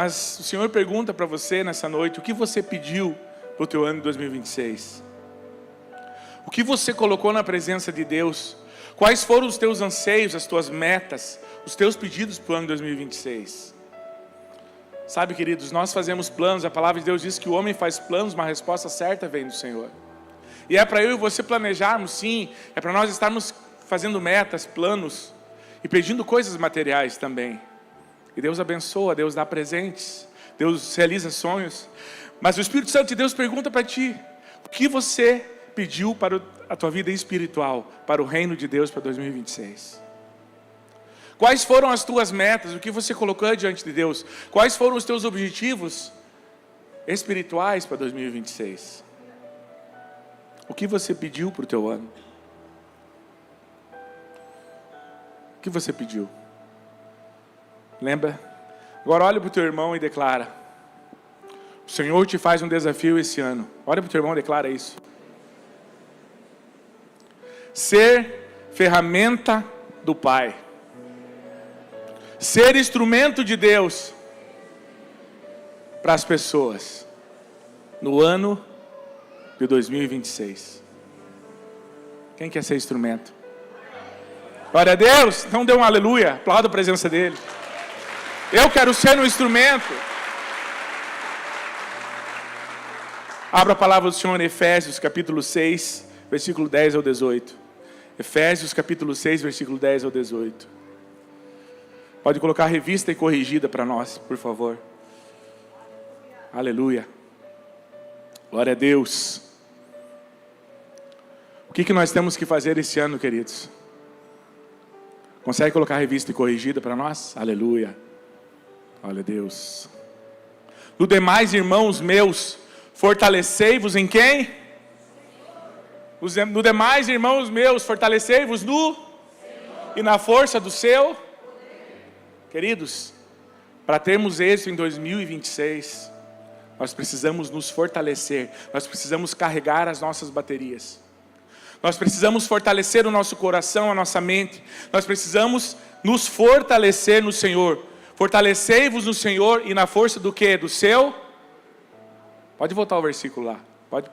Mas o Senhor pergunta para você nessa noite, o que você pediu para o teu ano de 2026? O que você colocou na presença de Deus? Quais foram os teus anseios, as tuas metas, os teus pedidos para o ano de 2026? Sabe, queridos, nós fazemos planos, a palavra de Deus diz que o homem faz planos, mas a resposta certa vem do Senhor. E é para eu e você planejarmos, sim, é para nós estarmos fazendo metas, planos, e pedindo coisas materiais também. E Deus abençoa, Deus dá presentes, Deus realiza sonhos. Mas o Espírito Santo de Deus pergunta para ti, o que você pediu para a tua vida espiritual, para o reino de Deus para 2026? Quais foram as tuas metas, o que você colocou diante de Deus? Quais foram os teus objetivos espirituais para 2026? O que você pediu para o teu ano? O que você pediu? Lembra? Agora olha para o teu irmão e declara: o Senhor te faz um desafio esse ano. Olha para o teu irmão e declara isso. Ser ferramenta do Pai. Ser instrumento de Deus para as pessoas no ano de 2026. Quem quer ser instrumento? Glória a Deus. Então dê um aleluia, aplauda a presença dele. Eu quero ser um instrumento. Abra a palavra do Senhor em Efésios capítulo 6, versículo 10 ao 18. Efésios capítulo 6, versículo 10 ao 18. Pode colocar a revista e corrigida para nós, por favor. Aleluia. Glória a Deus. O que nós temos que fazer esse ano, queridos? Consegue colocar a revista e corrigida para nós? Aleluia. Glória a Deus. No demais, irmãos meus, fortalecei-vos em quem? No demais, irmãos meus, fortalecei-vos no e na força do seu. Queridos, para termos êxito em 2026, nós precisamos nos fortalecer, nós precisamos carregar as nossas baterias, nós precisamos fortalecer o nosso coração, a nossa mente, nós precisamos nos fortalecer no Senhor. Fortalecei-vos no Senhor e na força do quê? Do seu? Pode voltar ao versículo lá,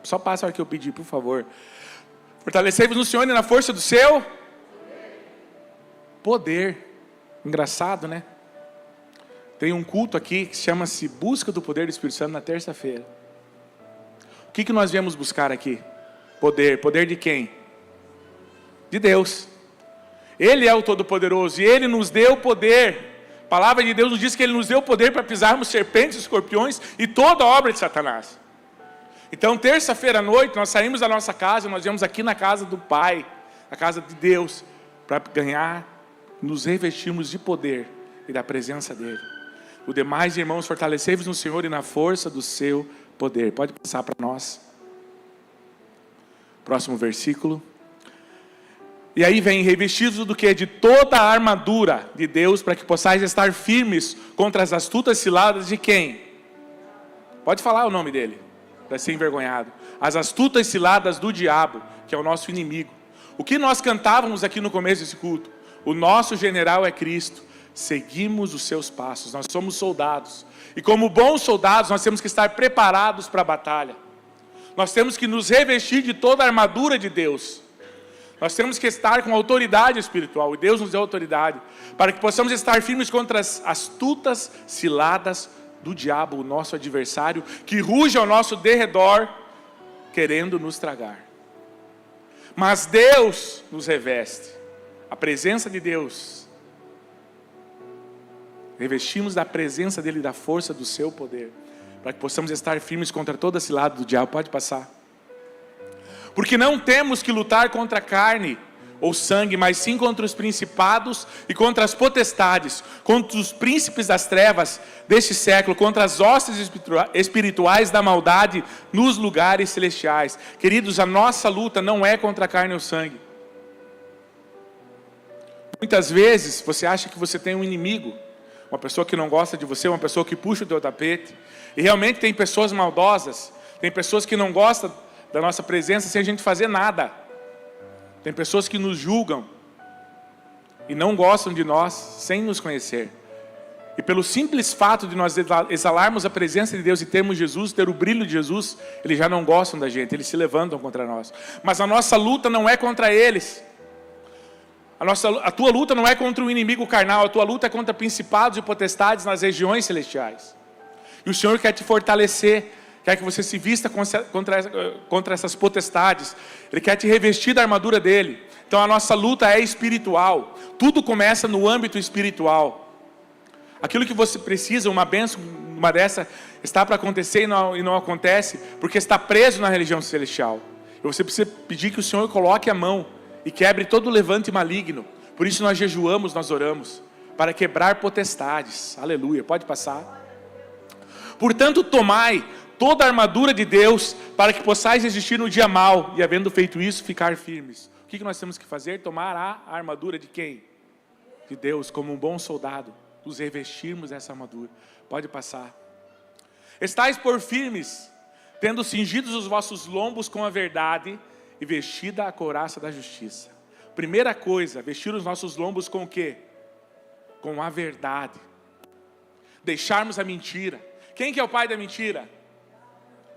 só passa a hora que eu pedir, por favor. Fortalecei-vos no Senhor e na força do seu poder. Engraçado, né? Tem um culto aqui que chama-se Busca do Poder do Espírito Santo na terça-feira. O que nós viemos buscar aqui? Poder. Poder de quem? De Deus. Ele é o Todo-Poderoso e Ele nos deu poder. A palavra de Deus nos diz que Ele nos deu poder para pisarmos serpentes, escorpiões e toda a obra de Satanás. Então, terça-feira à noite, nós saímos da nossa casa, nós viemos aqui na casa do Pai, a casa de Deus, para ganhar, nos revestirmos de poder e da presença dEle. O demais, irmãos, fortalecei-vos no Senhor e na força do seu poder. Pode passar para nós. Próximo versículo. E aí vem, revestidos do que? De toda a armadura de Deus, para que possais estar firmes contra as astutas ciladas de quem? Pode falar o nome dele, para ser envergonhado. As astutas ciladas do diabo, que é o nosso inimigo. O que nós cantávamos aqui no começo desse culto? O nosso general é Cristo. Seguimos os seus passos. Nós somos soldados. E como bons soldados, nós temos que estar preparados para a batalha. Nós temos que nos revestir de toda a armadura de Deus. Nós temos que estar com autoridade espiritual. E Deus nos deu autoridade. Para que possamos estar firmes contra as astutas ciladas do diabo, o nosso adversário, que ruge ao nosso derredor, querendo nos tragar. Mas Deus nos reveste. A presença de Deus. Revestimos da presença dEle e da força do seu poder. Para que possamos estar firmes contra toda cilada do diabo. Pode passar. Porque não temos que lutar contra a carne ou sangue, mas sim contra os principados e contra as potestades, contra os príncipes das trevas deste século, contra as hostes espirituais da maldade nos lugares celestiais. Queridos, a nossa luta não é contra a carne ou sangue. Muitas vezes você acha que você tem um inimigo, uma pessoa que não gosta de você, uma pessoa que puxa o teu tapete. E realmente tem pessoas maldosas, tem pessoas que não gostam da nossa presença sem a gente fazer nada. Tem pessoas que nos julgam e não gostam de nós sem nos conhecer. E pelo simples fato de nós exalarmos a presença de Deus e termos Jesus, ter o brilho de Jesus, eles já não gostam da gente, eles se levantam contra nós. Mas a nossa luta não é contra eles. A tua luta não é contra o inimigo carnal, a tua luta é contra principados e potestades nas regiões celestiais. E o Senhor quer te fortalecer, quer que você se vista contra essas potestades. Ele quer te revestir da armadura dele. Então a nossa luta é espiritual. Tudo começa no âmbito espiritual. Aquilo que você precisa, uma bênção, uma dessa, está para acontecer e não acontece, porque está preso na religião celestial. E você precisa pedir que o Senhor coloque a mão e quebre todo o levante maligno. Por isso nós jejuamos, nós oramos, para quebrar potestades. Aleluia, pode passar. Portanto, tomai toda a armadura de Deus, para que possais resistir no dia mau, e havendo feito isso, ficar firmes. O que nós temos que fazer? Tomar a armadura de quem? De Deus, como um bom soldado. Nos revestirmos dessa armadura. Pode passar. Estais por firmes, tendo cingidos os vossos lombos com a verdade, e vestida a couraça da justiça. Primeira coisa, vestir os nossos lombos com o quê? Com a verdade. Deixarmos a mentira. Quem que é o pai da mentira?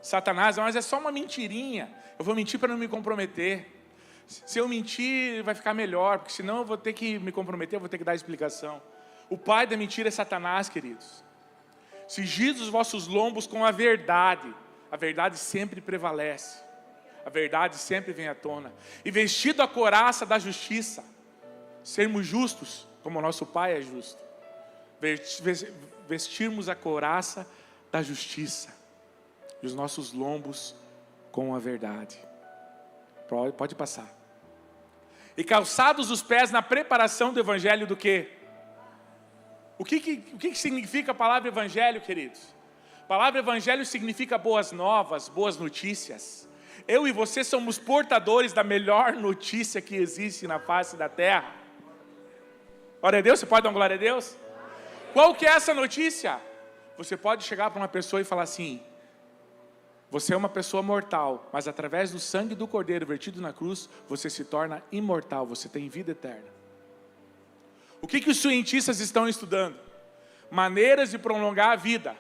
Satanás. Mas é só uma mentirinha. Eu vou mentir para não me comprometer. Se eu mentir, vai ficar melhor, porque senão eu vou ter que me comprometer, eu vou ter que dar explicação. O pai da mentira é Satanás, queridos. Cingidos os vossos lombos com a verdade. A verdade sempre prevalece. A verdade sempre vem à tona. E vestido a couraça da justiça. Sermos justos, como o nosso pai é justo. Vestirmos a couraça da justiça. E os nossos lombos com a verdade. Pode passar. E calçados os pés na preparação do evangelho do quê? O que significa a palavra evangelho, queridos? A palavra evangelho significa boas novas, boas notícias. Eu e você somos portadores da melhor notícia que existe na face da terra. Glória a Deus, você pode dar uma glória a Deus? Qual que é essa notícia? Você pode chegar para uma pessoa e falar assim: você é uma pessoa mortal, mas através do sangue do Cordeiro vertido na cruz, você se torna imortal, você tem vida eterna. O que os cientistas estão estudando? Maneiras de prolongar a vida.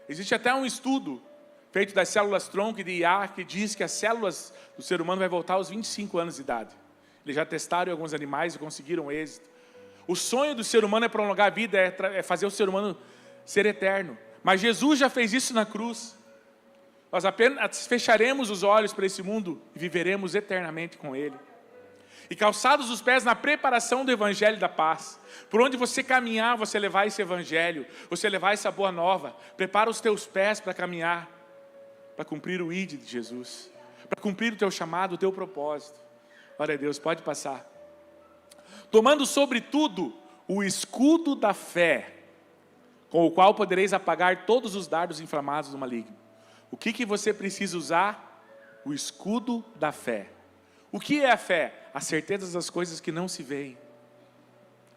Existe até um estudo feito das células-tronco e de IA que diz que as células do ser humano vai voltar aos 25 anos de idade. Eles já testaram em alguns animais e conseguiram êxito. O sonho do ser humano é prolongar a vida, é fazer o ser humano ser eterno. Mas Jesus já fez isso na cruz. Nós apenas fecharemos os olhos para esse mundo e viveremos eternamente com Ele. E calçados os pés na preparação do evangelho da paz. Por onde você caminhar, você levar esse evangelho, você levar essa boa nova. Prepara os teus pés para caminhar, para cumprir o ID de Jesus, para cumprir o teu chamado, o teu propósito. Glória a Deus, pode passar. Tomando sobretudo o escudo da fé, com o qual podereis apagar todos os dardos inflamados do maligno. O que você precisa usar? O escudo da fé. O que é a fé? A certeza das coisas que não se veem.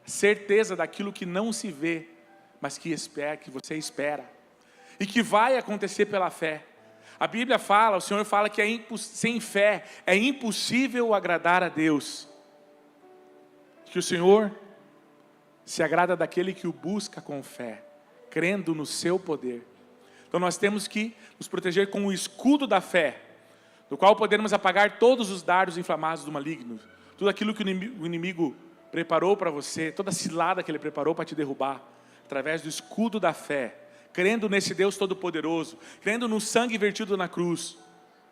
A certeza daquilo que não se vê, mas que você espera. E que vai acontecer pela fé. A Bíblia fala, o Senhor fala que sem fé é impossível agradar a Deus. Que o Senhor se agrada daquele que o busca com fé, crendo no seu poder. Então nós temos que nos proteger com o escudo da fé, do qual podemos apagar todos os dardos inflamados do maligno. Tudo aquilo que o inimigo preparou para você, toda a cilada que ele preparou para te derrubar, através do escudo da fé, crendo nesse Deus Todo-Poderoso, crendo no sangue vertido na cruz,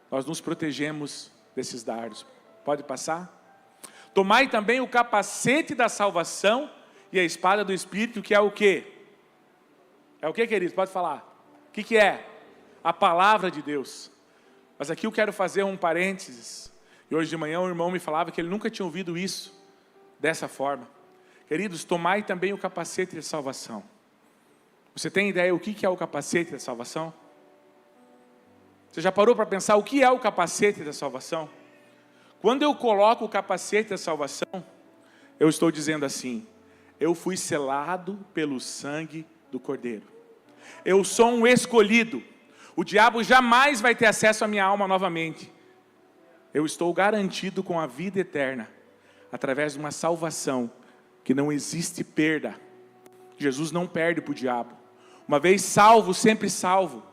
nós nos protegemos desses dardos. Pode passar? Tomai também o capacete da salvação e a espada do Espírito, que é o quê? É o quê, queridos? Pode falar. O que é? A palavra de Deus. Mas aqui eu quero fazer um parênteses. E hoje de manhã um irmão me falava que ele nunca tinha ouvido isso dessa forma. Queridos, tomai também o capacete da salvação. Você tem ideia o que é o capacete da salvação? Você já parou para pensar o que é o capacete da salvação? Quando eu coloco o capacete da salvação, eu estou dizendo assim: eu fui selado pelo sangue do Cordeiro. Eu sou um escolhido. O diabo jamais vai ter acesso à minha alma novamente. Eu estou garantido com a vida eterna, através de uma salvação que não existe perda. Jesus não perde para o diabo. Uma vez salvo, sempre salvo.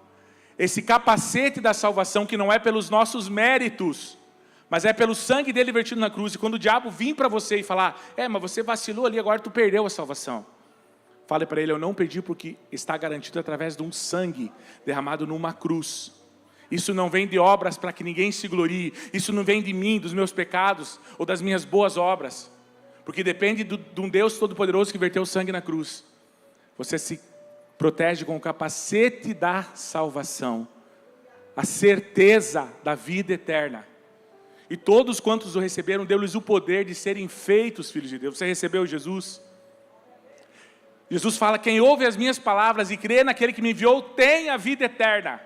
Esse capacete da salvação que não é pelos nossos méritos, mas é pelo sangue dele vertido na cruz. E quando o diabo vir para você e falar, mas você vacilou ali, agora tu perdeu a salvação. Fale para ele, eu não perdi porque está garantido através de um sangue derramado numa cruz. Isso não vem de obras para que ninguém se glorie. Isso não vem de mim, dos meus pecados ou das minhas boas obras. Porque depende de um Deus Todo-Poderoso que verteu sangue na cruz. Você se protege com o capacete da salvação. A certeza da vida eterna. E todos quantos o receberam, deu-lhes o poder de serem feitos filhos de Deus. Você recebeu Jesus? Jesus fala, quem ouve as minhas palavras e crê naquele que me enviou, tem a vida eterna.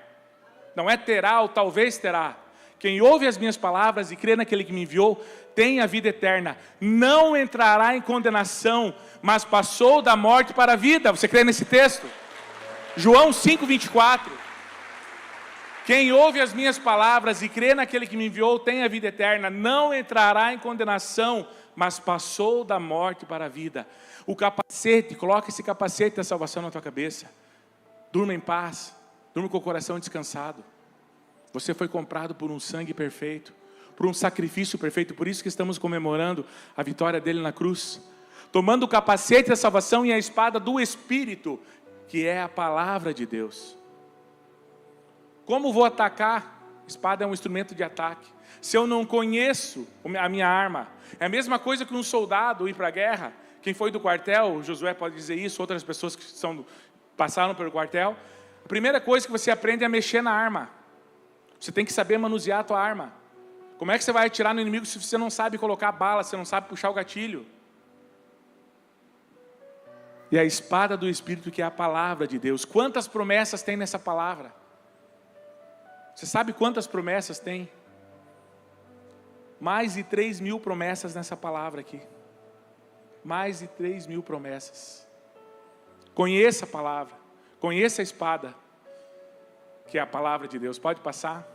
Não é terá ou talvez terá. Quem ouve as minhas palavras e crê naquele que me enviou, tem a vida eterna. Não entrará em condenação, mas passou da morte para a vida. Você crê nesse texto? João 5:24. Quem ouve as minhas palavras e crê naquele que me enviou, tem a vida eterna. Não entrará em condenação, mas passou da morte para a vida. O capacete, coloca esse capacete da salvação na tua cabeça. Durma em paz, durma com o coração descansado. Você foi comprado por um sangue perfeito, por um sacrifício perfeito. Por isso que estamos comemorando a vitória dele na cruz. Tomando o capacete da salvação e a espada do Espírito, que é a palavra de Deus. Como vou atacar? Espada é um instrumento de ataque. Se eu não conheço a minha arma, é a mesma coisa que um soldado ir para a guerra. Quem foi do quartel, Josué pode dizer isso, outras pessoas que passaram pelo quartel. A primeira coisa que você aprende é a mexer na arma. Você tem que saber manusear a tua arma. Como é que você vai atirar no inimigo se você não sabe colocar bala, se não sabe puxar o gatilho? E a espada do Espírito, que é a palavra de Deus. Quantas promessas tem nessa palavra? Você sabe quantas promessas tem? Mais de 3.000 promessas nessa palavra aqui. Mais de 3.000 promessas. Conheça a palavra. Conheça a espada, que é a palavra de Deus. Pode passar.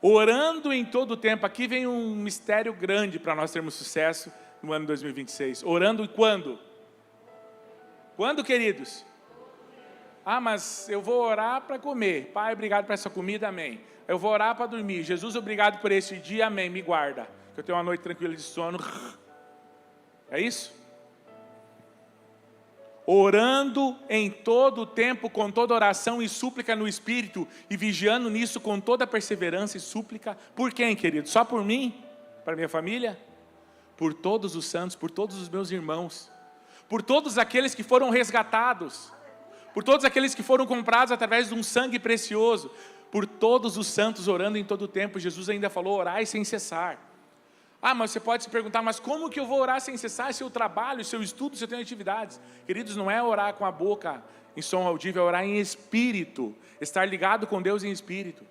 Orando em todo o tempo. Aqui vem um mistério grande para nós termos sucesso no ano 2026. Orando e quando? Quando, queridos? Mas eu vou orar para comer. Pai, obrigado por essa comida, amém. Eu vou orar para dormir. Jesus, obrigado por esse dia, amém. Me guarda, que eu tenho uma noite tranquila de sono. É isso? Orando em todo o tempo, com toda oração e súplica no Espírito, e vigiando nisso com toda perseverança e súplica. Por quem, querido? Só por mim? Para minha família? Por todos os santos, por todos os meus irmãos, por todos aqueles que foram resgatados, por todos aqueles que foram comprados através de um sangue precioso, por todos os santos orando em todo o tempo. Jesus ainda falou, orai sem cessar. Mas você pode se perguntar, mas como que eu vou orar sem cessar se eu trabalho, se eu estudo, se eu tenho atividades? Queridos, não é orar com a boca em som audível, é orar em espírito, estar ligado com Deus em espírito.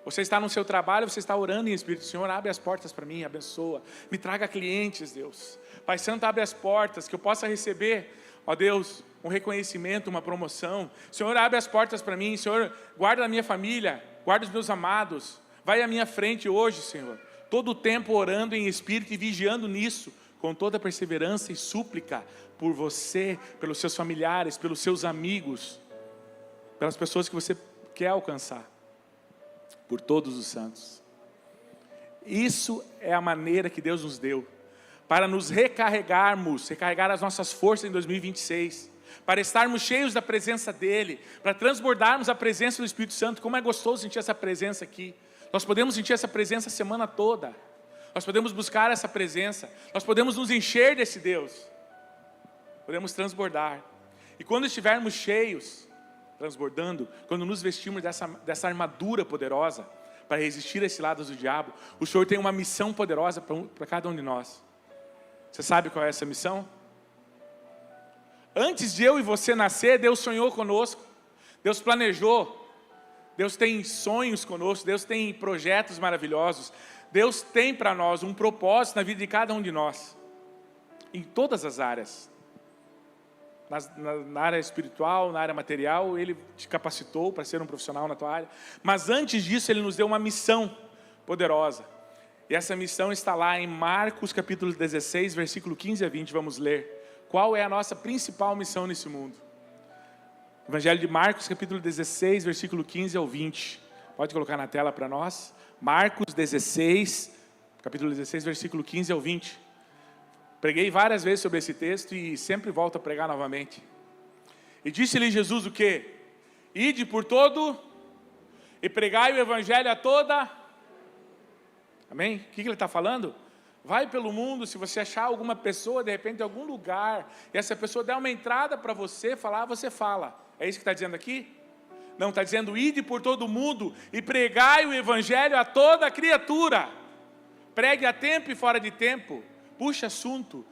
Você está no seu trabalho, você está orando em espírito. Senhor, abre as portas para mim, abençoa, me traga clientes, Deus. Pai Santo, abre as portas, que eu possa receber, ó Deus, um reconhecimento, uma promoção. Senhor, abre as portas para mim. Senhor, guarda a minha família, guarda os meus amados. Vai à minha frente hoje, Senhor. Todo o tempo orando em espírito e vigiando nisso, com toda perseverança e súplica por você, pelos seus familiares, pelos seus amigos, pelas pessoas que você quer alcançar, por todos os santos. Isso é a maneira que Deus nos deu, para nos recarregarmos, recarregar as nossas forças em 2026, para estarmos cheios da presença dEle, para transbordarmos a presença do Espírito Santo. Como é gostoso sentir essa presença aqui. Nós podemos sentir essa presença a semana toda. Nós podemos buscar essa presença. Nós podemos nos encher desse Deus. Podemos transbordar. E quando estivermos cheios, transbordando, quando nos vestimos dessa armadura poderosa, para resistir a esse lado do diabo, o Senhor tem uma missão poderosa para cada um de nós. Você sabe qual é essa missão? Antes de eu e você nascer, Deus sonhou conosco. Deus planejou. Deus tem sonhos conosco, Deus tem projetos maravilhosos. Deus tem para nós um propósito na vida de cada um de nós, em todas as áreas. Na área espiritual, na área material, Ele te capacitou para ser um profissional na tua área. Mas antes disso, Ele nos deu uma missão poderosa. E essa missão está lá em Marcos capítulo 16, versículo 15 a 20, vamos ler. Qual é a nossa principal missão nesse mundo? Evangelho de Marcos, capítulo 16, versículo 15 ao 20. Pode colocar na tela para nós. Marcos 16, capítulo 16, versículo 15 ao 20. Preguei várias vezes sobre esse texto e sempre volto a pregar novamente. E disse-lhe Jesus o quê? Ide por todo e pregai o evangelho a toda. Amém? O que ele está falando? Vai pelo mundo, se você achar alguma pessoa, de repente, em algum lugar, e essa pessoa der uma entrada para você falar, você fala. É isso que está dizendo aqui? Não, está dizendo, ide por todo mundo e pregai o evangelho a toda criatura. Pregue a tempo e fora de tempo. Puxa assunto.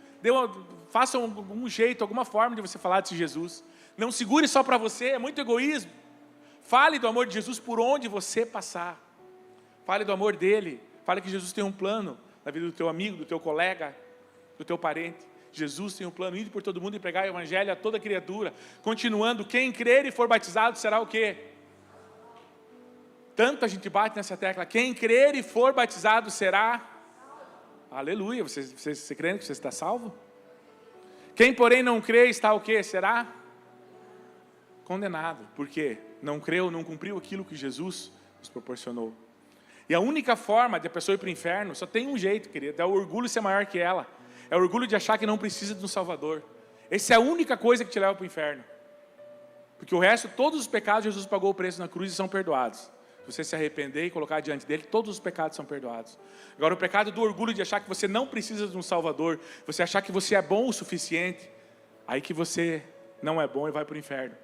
Faça um jeito, alguma forma de você falar desse Jesus. Não segure só para você, é muito egoísmo. Fale do amor de Jesus por onde você passar. Fale do amor dele. Fale que Jesus tem um plano na vida do teu amigo, do teu colega, do teu parente. Jesus tem um plano, ide por todo mundo e pregar o evangelho a toda criatura. Continuando, quem crer e for batizado será o quê? Tanto a gente bate nessa tecla, quem crer e for batizado será... Aleluia, você crê que você está salvo? Quem porém não crê está o quê? Será condenado. Por quê? Não creu, não cumpriu aquilo que Jesus nos proporcionou. E a única forma de a pessoa ir para o inferno, só tem um jeito, querido, é o orgulho ser maior que ela. É o orgulho de achar que não precisa de um Salvador. Essa é a única coisa que te leva para o inferno. Porque o resto, todos os pecados, Jesus pagou o preço na cruz e são perdoados. Se você se arrepender e colocar diante dele, todos os pecados são perdoados. Agora, o pecado do orgulho de achar que você não precisa de um Salvador, você achar que você é bom o suficiente, aí que você não é bom e vai para o inferno.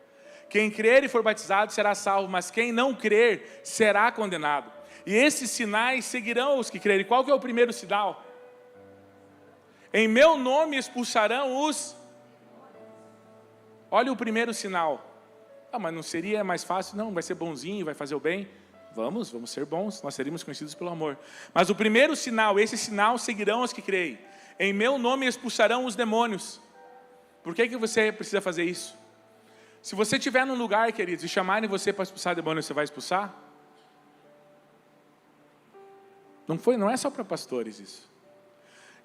Quem crer e for batizado será salvo, mas quem não crer será condenado. E esses sinais seguirão os que crerem. Qual que é o primeiro sinal? Em meu nome expulsarão os... Olha o primeiro sinal. Ah, mas não seria mais fácil? Não, vai ser bonzinho, vai fazer o bem. Vamos ser bons, nós seríamos conhecidos pelo amor. Mas o primeiro sinal, esse sinal seguirão os que creem. Em meu nome expulsarão os demônios. Por que você precisa fazer isso? Se você estiver num lugar, queridos, e chamarem você para expulsar demônios, você vai expulsar? Não é só para pastores isso.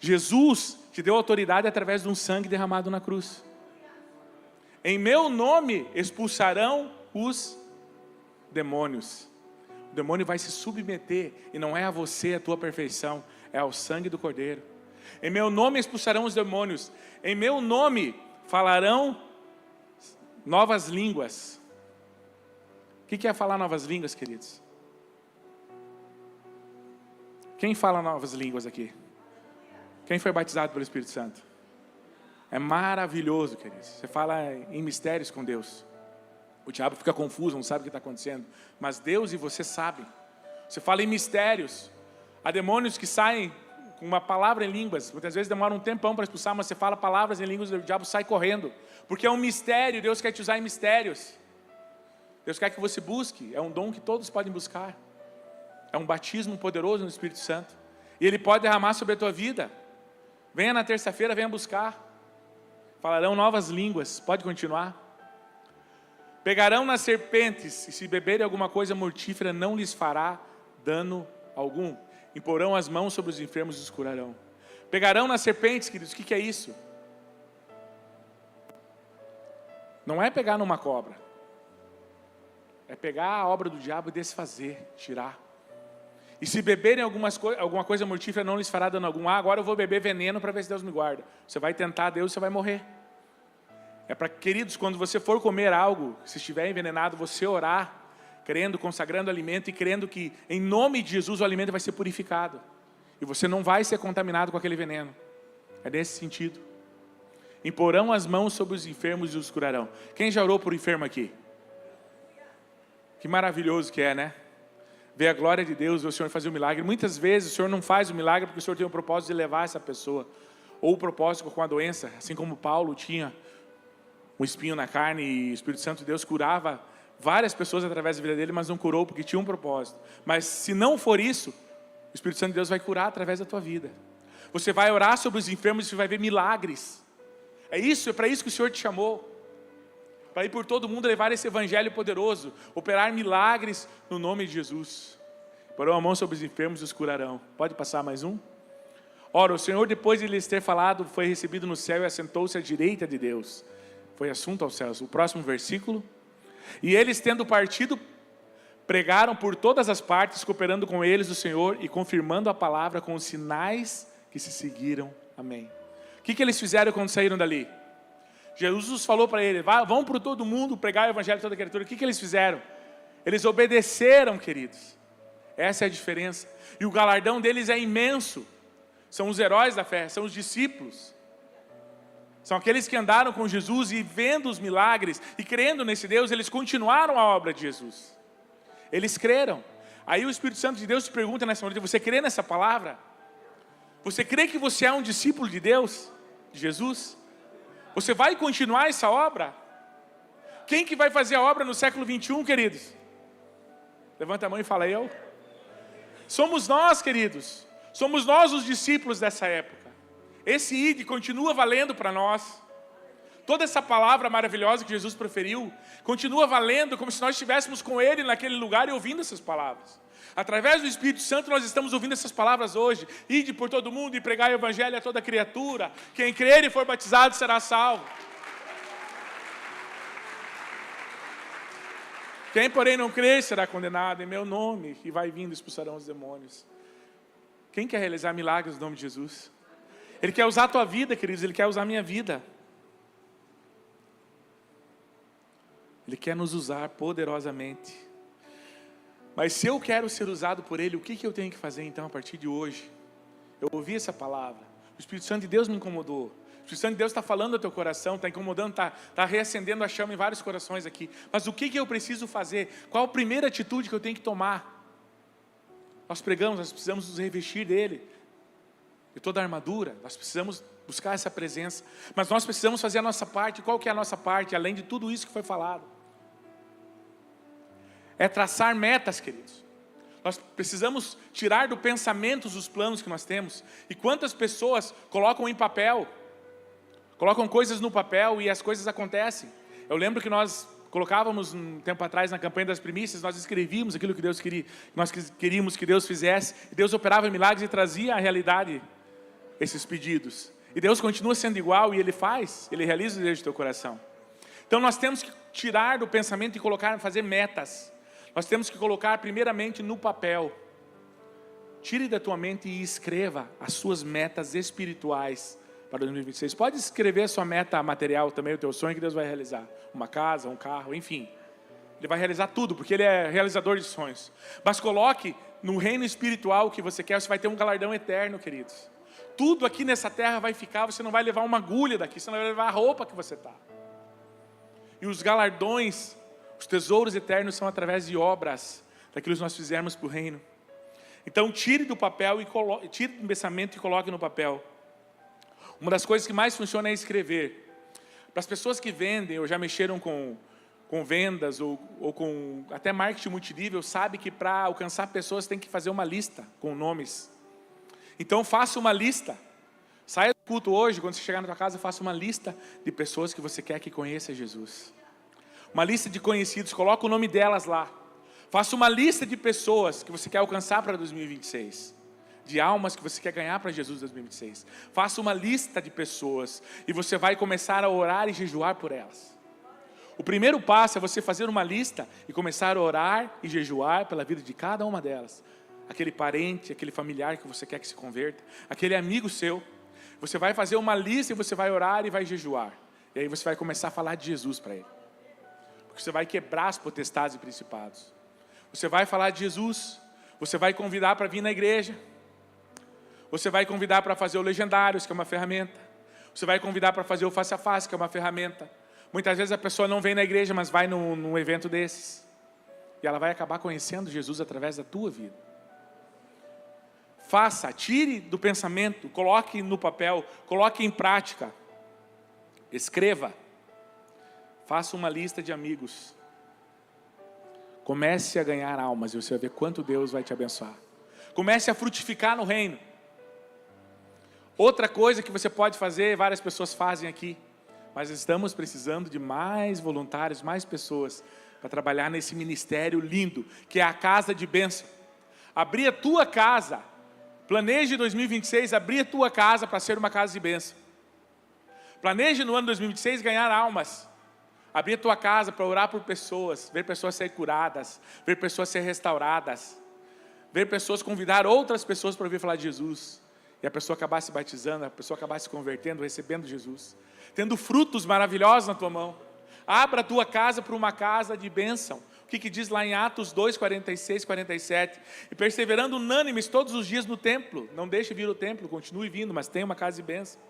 Jesus te deu autoridade através de um sangue derramado na cruz. Em meu nome expulsarão os demônios. O demônio vai se submeter, e não é a você, a tua perfeição, é ao sangue do Cordeiro. Em meu nome expulsarão os demônios. Em meu nome falarão novas línguas. O que é falar novas línguas, queridos? Quem fala novas línguas aqui? Quem foi batizado pelo Espírito Santo? É maravilhoso, queridos. Você fala em mistérios com Deus. O diabo fica confuso, não sabe o que está acontecendo. Mas Deus e você sabem. Você fala em mistérios. Há demônios que saem com uma palavra em línguas. Muitas vezes demora um tempão para expulsar, mas você fala palavras em línguas e o diabo sai correndo. Porque é um mistério, Deus quer te usar em mistérios. Deus quer que você busque. É um dom que todos podem buscar. É um batismo poderoso no Espírito Santo. E Ele pode derramar sobre a tua vida. Venha na terça-feira, venha buscar. Falarão novas línguas. Pode continuar. Pegarão nas serpentes, e se beberem alguma coisa mortífera, não lhes fará dano algum. Imporão as mãos sobre os enfermos e os curarão. Pegarão nas serpentes, queridos, o que é isso? Não é pegar numa cobra. É pegar a obra do diabo e desfazer, tirar. E se beberem alguma coisa mortífera, não lhes fará dano algum. Agora eu vou beber veneno para ver se Deus me guarda. Você vai tentar Deus, você vai morrer. É para, queridos, quando você for comer algo, se estiver envenenado, você orar, crendo, consagrando alimento e crendo que em nome de Jesus o alimento vai ser purificado. E você não vai ser contaminado com aquele veneno. É nesse sentido. Imporão as mãos sobre os enfermos e os curarão. Quem já orou por enfermo aqui? Que maravilhoso que é, né? Ver a glória de Deus, ver o Senhor fazer um milagre. Muitas vezes o Senhor não faz o milagre porque o Senhor tem o propósito de levar essa pessoa. Ou o propósito com a doença, assim como Paulo tinha um espinho na carne e o Espírito Santo de Deus curava várias pessoas através da vida dele, mas não curou porque tinha um propósito. Mas se não for isso, o Espírito Santo de Deus vai curar através da tua vida. Você vai orar sobre os enfermos e você vai ver milagres. É para isso que o Senhor te chamou. Para ir por todo mundo levar esse evangelho poderoso, operar milagres no nome de Jesus. Porão a mão sobre os enfermos e os curarão. Pode passar mais um? Ora, o Senhor, depois de lhes ter falado, foi recebido no céu e assentou-se à direita de Deus. Foi assunto aos céus. O próximo versículo. E eles, tendo partido, pregaram por todas as partes, cooperando com eles o Senhor e confirmando a palavra com os sinais que se seguiram. Amém. O que eles fizeram quando saíram dali? Jesus falou para eles: vão para todo mundo pregar o evangelho a toda criatura. O que eles fizeram? Eles obedeceram, queridos. Essa é a diferença. E o galardão deles é imenso. São os heróis da fé, são os discípulos. São aqueles que andaram com Jesus e vendo os milagres e crendo nesse Deus, eles continuaram a obra de Jesus. Eles creram. Aí o Espírito Santo de Deus te pergunta nessa noite: você crê nessa palavra? Você crê que você é um discípulo de Deus, de Jesus? Você vai continuar essa obra? Quem que vai fazer a obra no século 21, queridos? Levanta a mão e fala: eu. Somos nós, queridos. Somos nós os discípulos dessa época. Esse ide continua valendo para nós. Toda essa palavra maravilhosa que Jesus proferiu continua valendo como se nós estivéssemos com Ele naquele lugar e ouvindo essas palavras. Através do Espírito Santo nós estamos ouvindo essas palavras hoje. Ide por todo mundo e pregai o evangelho a toda criatura. Quem crer e for batizado será salvo. Quem, porém, não crer será condenado em meu nome, e vai vindo expulsarão os demônios. Quem quer realizar milagres no nome de Jesus? Ele quer usar a tua vida, queridos, Ele quer usar a minha vida. Ele quer nos usar poderosamente. Mas se eu quero ser usado por Ele, o que eu tenho que fazer então a partir de hoje? Eu ouvi essa palavra, o Espírito Santo de Deus me incomodou. O Espírito Santo de Deus está falando ao teu coração, está incomodando, está reacendendo a chama em vários corações aqui. Mas o que eu preciso fazer? Qual a primeira atitude que eu tenho que tomar? Nós pregamos, nós precisamos nos revestir dEle, de toda a armadura. Nós precisamos buscar essa presença. Mas nós precisamos fazer a nossa parte. Qual que é a nossa parte, além de tudo isso que foi falado? É traçar metas, queridos. Nós precisamos tirar do pensamento os planos que nós temos. E quantas pessoas colocam em papel, colocam coisas no papel e as coisas acontecem. Eu lembro que nós colocávamos um tempo atrás na campanha das primícias, nós escrevíamos aquilo que Deus queria, nós queríamos que Deus fizesse, e Deus operava milagres e trazia à realidade esses pedidos. E Deus continua sendo igual e Ele faz, Ele realiza o desejo do teu coração. Então nós temos que tirar do pensamento e colocar, fazer metas. Nós temos que colocar primeiramente no papel. Tire da tua mente e escreva as suas metas espirituais para 2026. Pode escrever a sua meta material também, o teu sonho que Deus vai realizar. Uma casa, um carro, enfim. Ele vai realizar tudo, porque Ele é realizador de sonhos. Mas coloque no reino espiritual o que você quer, você vai ter um galardão eterno, queridos. Tudo aqui nessa terra vai ficar, você não vai levar uma agulha daqui, você não vai levar a roupa que você está. E os galardões, os tesouros eternos são através de obras, daquilo que nós fizermos para o reino. Então tire do papel, tire do pensamento e coloque no papel. Uma das coisas que mais funciona é escrever. Para as pessoas que vendem ou já mexeram com vendas ou com até marketing multinível, sabe que para alcançar pessoas tem que fazer uma lista com nomes. Então faça uma lista. Saia do culto hoje, quando você chegar na tua casa, faça uma lista de pessoas que você quer que conheça Jesus. Uma lista de conhecidos, coloca o nome delas lá. Faça uma lista de pessoas que você quer alcançar para 2026. De almas que você quer ganhar para Jesus em 2026. Faça uma lista de pessoas e você vai começar a orar e jejuar por elas. O primeiro passo é você fazer uma lista e começar a orar e jejuar pela vida de cada uma delas. Aquele parente, aquele familiar que você quer que se converta, aquele amigo seu. Você vai fazer uma lista e você vai orar e vai jejuar. E aí você vai começar a falar de Jesus para ele. Porque você vai quebrar as potestades e principados. Você vai falar de Jesus. Você vai convidar para vir na igreja. Você vai convidar para fazer o Legendários, que é uma ferramenta. Você vai convidar para fazer o Face a Face, que é uma ferramenta. Muitas vezes a pessoa não vem na igreja, mas vai num evento desses. E ela vai acabar conhecendo Jesus através da tua vida. Faça, tire do pensamento, coloque no papel, coloque em prática. Escreva. Faça uma lista de amigos. Comece a ganhar almas e você vai ver quanto Deus vai te abençoar. Comece a frutificar no reino. Outra coisa que você pode fazer, várias pessoas fazem aqui, mas estamos precisando de mais voluntários, mais pessoas para trabalhar nesse ministério lindo, que é a casa de bênção. Abrir a tua casa Planeje 2026 abrir a tua casa para ser uma casa de bênção. Planeje no ano 2026 ganhar almas. Abrir a tua casa para orar por pessoas, ver pessoas ser curadas, ver pessoas ser restauradas, ver pessoas convidar outras pessoas para ouvir falar de Jesus. E a pessoa acabar se batizando, a pessoa acabar se convertendo, recebendo Jesus. Tendo frutos maravilhosos na tua mão. Abra a tua casa para uma casa de bênção. O que diz lá em Atos 2, 46, 47? E perseverando unânimes todos os dias no templo. Não deixe vir o templo, continue vindo, mas tenha uma casa de bênção.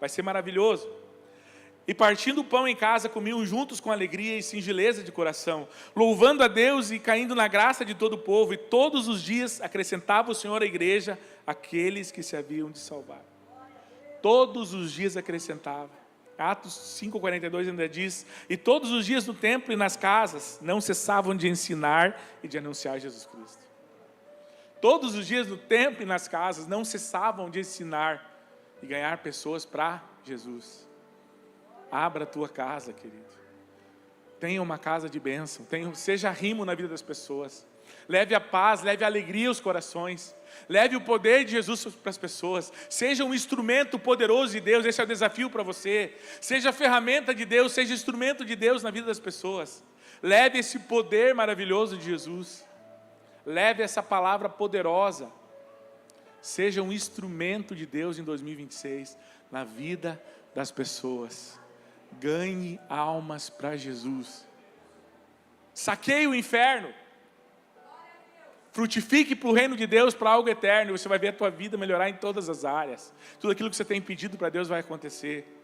Vai ser maravilhoso. E partindo o pão em casa, comiam juntos com alegria e singeleza de coração, louvando a Deus e caindo na graça de todo o povo, e todos os dias acrescentava o Senhor à igreja aqueles que se haviam de salvar. Todos os dias acrescentava. Atos 5,42 ainda diz: e todos os dias no templo e nas casas não cessavam de ensinar e de anunciar Jesus Cristo. Todos os dias no templo e nas casas não cessavam de ensinar e ganhar pessoas para Jesus. Abra a tua casa, querido. Tenha uma casa de bênção. Seja rimo na vida das pessoas. Leve a paz, leve a alegria aos corações. Leve o poder de Jesus para as pessoas. Seja um instrumento poderoso de Deus. Esse é o desafio para você. Seja ferramenta de Deus, seja instrumento de Deus na vida das pessoas. Leve esse poder maravilhoso de Jesus. Leve essa palavra poderosa. Seja um instrumento de Deus em 2026 na vida das pessoas. Ganhe almas para Jesus. Saqueie o inferno. Frutifique para o reino de Deus, para algo eterno. Você vai ver a tua vida melhorar em todas as áreas. Tudo aquilo que você tem pedido para Deus vai acontecer.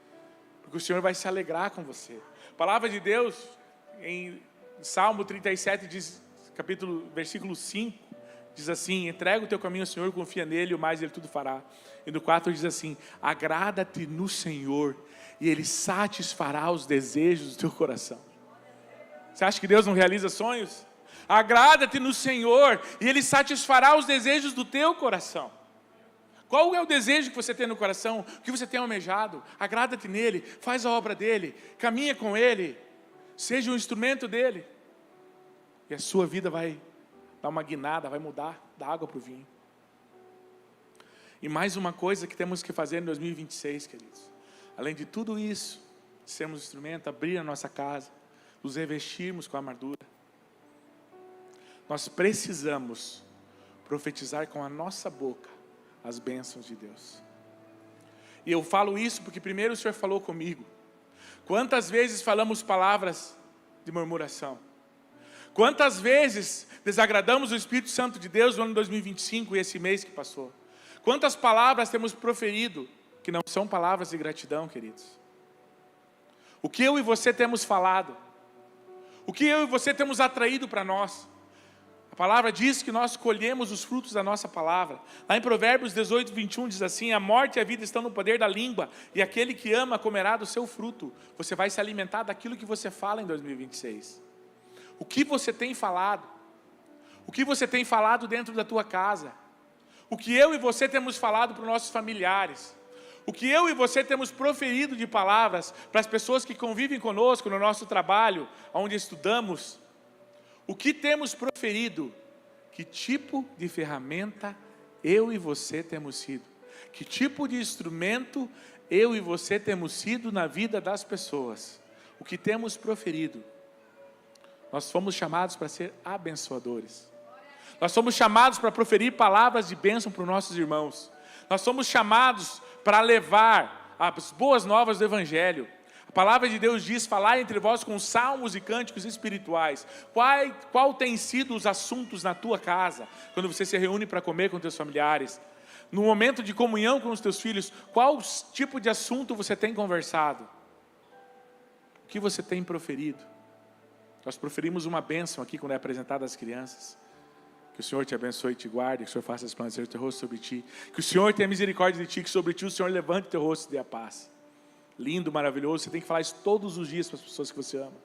Porque o Senhor vai se alegrar com você. A palavra de Deus, em Salmo 37, diz, versículo 5, diz assim: entrega o teu caminho ao Senhor, confia nele, o mais ele tudo fará. E no 4 diz assim: agrada-te no Senhor, e Ele satisfará os desejos do teu coração. Você acha que Deus não realiza sonhos? Agrada-te no Senhor, e Ele satisfará os desejos do teu coração. Qual é o desejo que você tem no coração? O que você tem almejado? Agrada-te nele, faz a obra dele, caminha com ele, seja um instrumento dele. E a sua vida vai dar uma guinada, vai mudar da água para o vinho. E mais uma coisa que temos que fazer em 2026, queridos. Além de tudo isso, sermos instrumento, abrir a nossa casa, nos revestirmos com a armadura. Nós precisamos profetizar com a nossa boca as bênçãos de Deus. E eu falo isso porque primeiro o Senhor falou comigo. Quantas vezes falamos palavras de murmuração? Quantas vezes desagradamos o Espírito Santo de Deus no ano 2025 e esse mês que passou? Quantas palavras temos proferido que não são palavras de gratidão, queridos? O que eu e você temos falado? O que eu e você temos atraído para nós? A palavra diz que nós colhemos os frutos da nossa palavra. Lá em Provérbios 18, 21 diz assim: a morte e a vida estão no poder da língua, e aquele que ama comerá do seu fruto. Você vai se alimentar daquilo que você fala em 2026. O que você tem falado? O que você tem falado dentro da tua casa? O que eu e você temos falado para os nossos familiares? O que eu e você temos proferido de palavras para as pessoas que convivem conosco no nosso trabalho, onde estudamos? O que temos proferido? Que tipo de ferramenta eu e você temos sido? Que tipo de instrumento eu e você temos sido na vida das pessoas? O que temos proferido? Nós fomos chamados para ser abençoadores. Nós somos chamados para proferir palavras de bênção para os nossos irmãos. Nós somos chamados para levar as boas novas do Evangelho. A palavra de Deus diz: falar entre vós com salmos e cânticos espirituais. Qual tem sido os assuntos na tua casa, quando você se reúne para comer com teus familiares? No momento de comunhão com os teus filhos, qual tipo de assunto você tem conversado? O que você tem proferido? Nós proferimos uma bênção aqui quando é apresentada às crianças. Que o Senhor te abençoe e te guarde, que o Senhor faça resplandecer o teu rosto sobre ti, que o Senhor tenha misericórdia de ti, que sobre ti o Senhor levante o teu rosto e dê a paz. Lindo, maravilhoso. Você tem que falar isso todos os dias para as pessoas que você ama.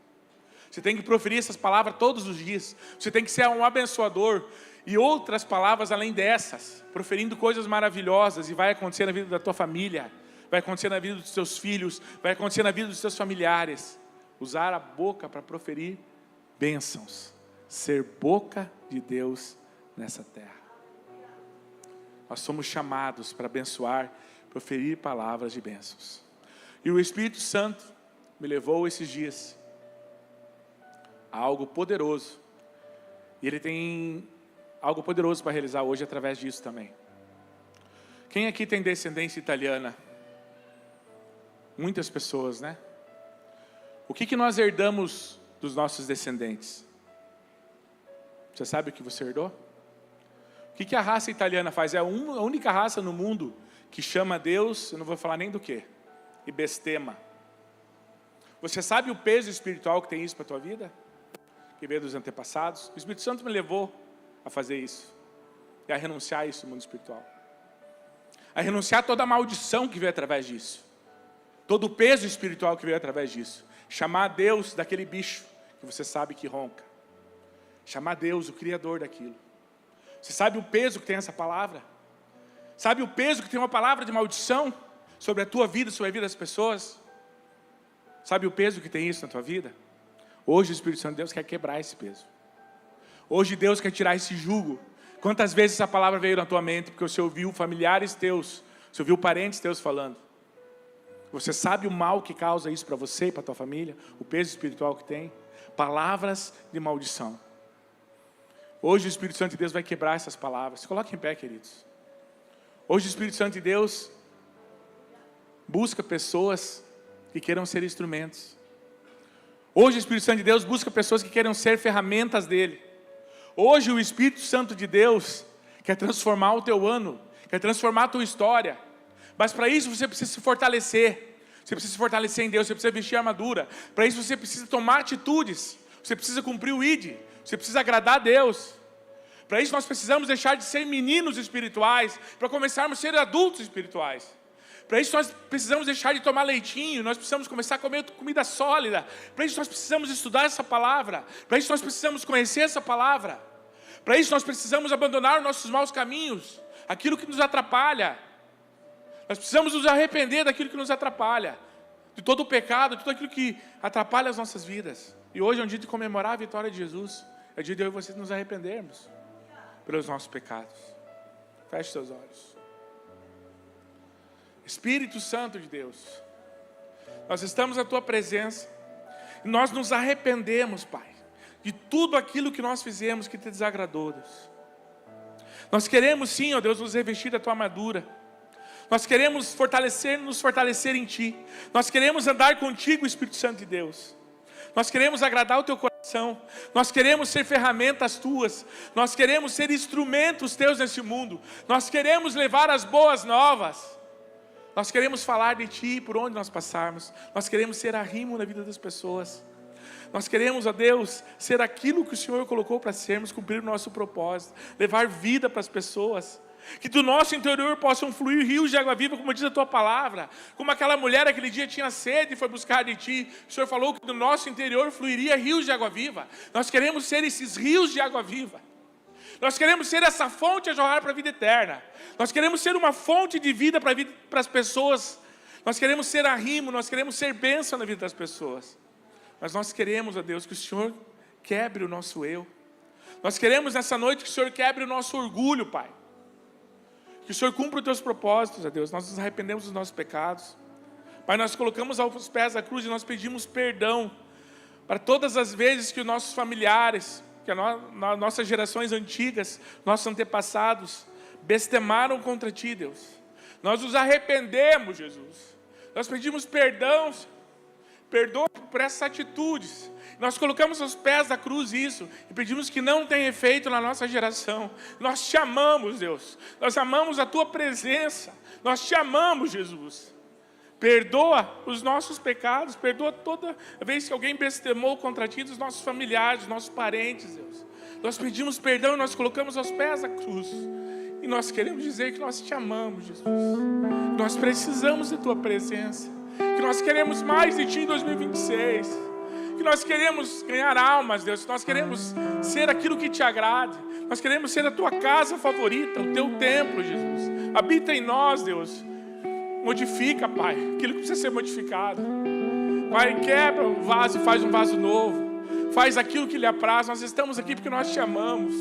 Você tem que proferir essas palavras todos os dias. Você tem que ser um abençoador. E outras palavras além dessas, proferindo coisas maravilhosas, e vai acontecer na vida da tua família, vai acontecer na vida dos teus filhos, vai acontecer na vida dos teus familiares. Usar a boca para proferir bênçãos. Ser boca de Deus nessa terra. nós somos chamados para abençoar, proferir palavras de bênçãos. E o Espírito Santo me levou esses dias a algo poderoso. E Ele tem algo poderoso para realizar hoje através disso também. Quem aqui tem descendência italiana? Muitas pessoas, né? O que nós herdamos dos nossos descendentes? Você sabe o que você herdou? O que a raça italiana faz? É a única raça no mundo que chama Deus, eu não vou falar nem do que, e bestema. Você sabe o peso espiritual que tem isso para a tua vida? Que veio dos antepassados? O Espírito Santo me levou a fazer isso. E a renunciar a isso no mundo espiritual. A renunciar a toda a maldição que veio através disso. Todo o peso espiritual que veio através disso. Chamar Deus daquele bicho que você sabe que ronca. Chamar Deus, o Criador daquilo. Você sabe o peso que tem essa palavra? Sabe o peso que tem uma palavra de maldição sobre a tua vida, sobre a vida das pessoas? Sabe o peso que tem isso na tua vida? Hoje o Espírito Santo de Deus quer quebrar esse peso. Hoje Deus quer tirar esse jugo. Quantas vezes essa palavra veio na tua mente porque você ouviu familiares teus, você ouviu parentes teus falando? Você sabe o mal que causa isso para você e para a tua família? O peso espiritual que tem? Palavras de maldição. Hoje o Espírito Santo de Deus vai quebrar essas palavras. Se coloque em pé, queridos. Hoje o Espírito Santo de Deus busca pessoas que queiram ser instrumentos. Hoje o Espírito Santo de Deus busca pessoas que queiram ser ferramentas dele. Hoje o Espírito Santo de Deus quer transformar o teu ano, quer transformar a tua história. Mas para isso você precisa se fortalecer. Você precisa se fortalecer em Deus, você precisa vestir a armadura. Para isso você precisa tomar atitudes. Você precisa cumprir o ID. Você precisa agradar a Deus. Para isso nós precisamos deixar de ser meninos espirituais, para começarmos a ser adultos espirituais. Para isso nós precisamos deixar de tomar leitinho, nós precisamos começar a comer comida sólida. Para isso nós precisamos estudar essa palavra. Para isso nós precisamos conhecer essa palavra. Para isso nós precisamos abandonar os nossos maus caminhos, aquilo que nos atrapalha. Nós precisamos nos arrepender daquilo que nos atrapalha, de todo o pecado, de tudo aquilo que atrapalha as nossas vidas. E hoje é um dia de comemorar a vitória de Jesus. É dia de eu e você nos arrependermos pelos nossos pecados. Feche seus olhos. Espírito Santo de Deus, nós estamos na tua presença e nós nos arrependemos, Pai, de tudo aquilo que nós fizemos que te desagradou, Deus. Nós queremos sim, ó Deus, nos revestir da tua armadura. Nós queremos nos fortalecer em ti. Nós queremos andar contigo, Espírito Santo de Deus. Nós queremos agradar o teu coração. Nós queremos ser ferramentas tuas. Nós queremos ser instrumentos teus nesse mundo. Nós queremos levar as boas novas. Nós queremos falar de ti por onde nós passarmos. Nós queremos ser arrimo na vida das pessoas. Nós queremos, ó Deus, ser aquilo que o Senhor colocou para sermos, cumprir o nosso propósito, levar vida para as pessoas. Que do nosso interior possam fluir rios de água viva, como diz a tua palavra. Como aquela mulher aquele dia tinha sede e foi buscar de ti. O Senhor falou que do nosso interior fluiria rios de água viva. Nós queremos ser esses rios de água viva. Nós queremos ser essa fonte a jorrar para a vida eterna. Nós queremos ser uma fonte de vida para as pessoas. Nós queremos ser arrimo, nós queremos ser bênção na vida das pessoas. Mas nós queremos, ó Deus, que o Senhor quebre o nosso eu. Nós queremos nessa noite que o Senhor quebre o nosso orgulho, Pai. Que o Senhor cumpra os teus propósitos, ó Deus. Nós nos arrependemos dos nossos pecados. Pai, nós colocamos aos pés da cruz e nós pedimos perdão para todas as vezes que os nossos familiares, que as nossas gerações antigas, nossos antepassados, bestemaram contra ti, Deus. Nós nos arrependemos, Jesus. Nós pedimos perdão, perdoa por essas atitudes. Nós colocamos aos pés da cruz isso e pedimos que não tenha efeito na nossa geração. Nós te amamos, Deus. Nós amamos a tua presença. Nós te amamos, Jesus. Perdoa os nossos pecados. Perdoa toda vez que alguém bestemou contra ti, dos nossos familiares, dos nossos parentes, Deus. Nós pedimos perdão e nós colocamos aos pés da cruz. E nós queremos dizer que nós te amamos, Jesus. Nós precisamos de tua presença. Que nós queremos mais de ti em 2026. Que nós queremos ganhar almas, Deus. Que nós queremos ser aquilo que te agrade. Nós queremos ser a tua casa favorita, o teu templo, Jesus. Habita em nós, Deus. Modifica, Pai, aquilo que precisa ser modificado. Pai, quebra o vaso e faz um vaso novo. Faz aquilo que lhe apraz. Nós estamos aqui porque nós te amamos.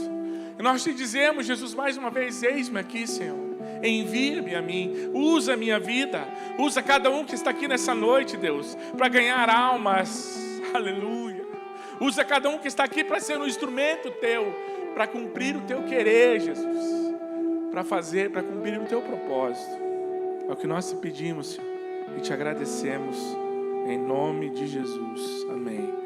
E nós te dizemos, Jesus, mais uma vez, eis-me aqui, Senhor. Envia-me a mim, usa a minha vida, usa cada um que está aqui nessa noite, Deus, para ganhar almas, aleluia. Usa cada um que está aqui para ser um instrumento teu, para cumprir o teu querer, Jesus, para cumprir o teu propósito. É o que nós te pedimos, Senhor, e te agradecemos, em nome de Jesus, amém.